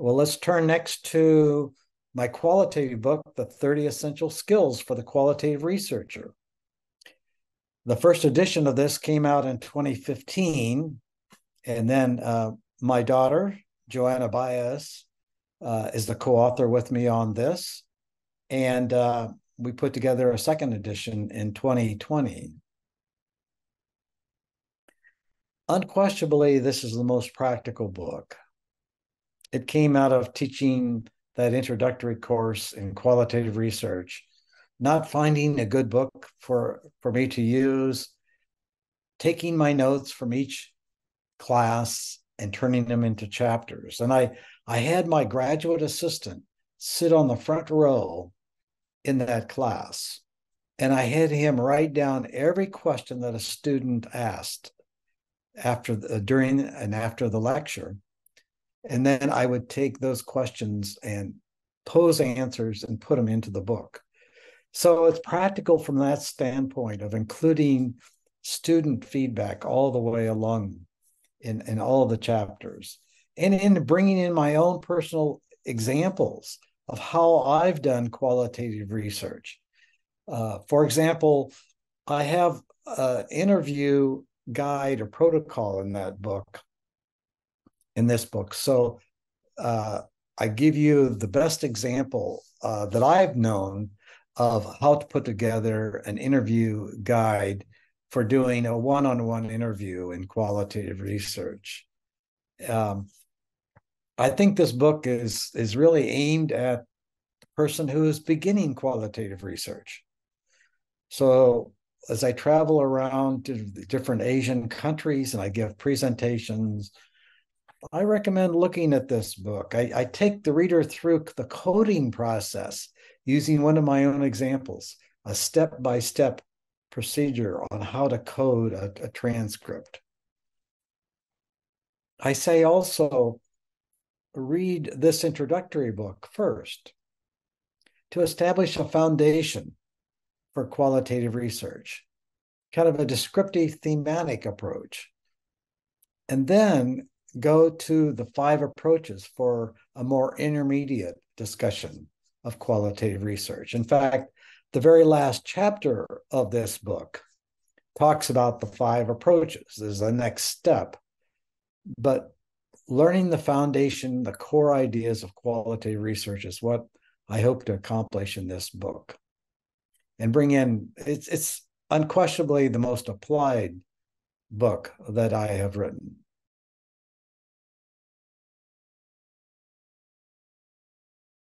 Well, let's turn next to my qualitative book, The 30 Essential Skills for the Qualitative Researcher. The first edition of this came out in 2015, and then my daughter, Johanna Báez, is the co-author with me on this, and we put together a second edition in 2020. Unquestionably, this is the most practical book. It came out of teaching that introductory course in qualitative research, not finding a good book for me to use, taking my notes from each class and turning them into chapters. And I had my graduate assistant sit on the front row in that class, and I had him write down every question that a student asked during and after the lecture. And then I would take those questions and pose answers and put them into the book. So it's practical from that standpoint of including student feedback all the way along in all of the chapters, and in bringing in my own personal examples of how I've done qualitative research. For example, I have an interview guide or protocol in this book. So I give you the best example that I've known of how to put together an interview guide for doing a one-on-one interview in qualitative research. I think this book is really aimed at the person who is beginning qualitative research. So as I travel around to the different Asian countries and I give presentations, I recommend looking at this book. I take the reader through the coding process using one of my own examples, a step-by-step procedure on how to code a transcript. I say also, read this introductory book first to establish a foundation for qualitative research, kind of a descriptive thematic approach. And then go to the 5 approaches for a more intermediate discussion of qualitative research. In fact, the very last chapter of this book talks about the 5 approaches as the next step. But learning the foundation, the core ideas of qualitative research is what I hope to accomplish in this book. And bring in, it's unquestionably the most applied book that I have written.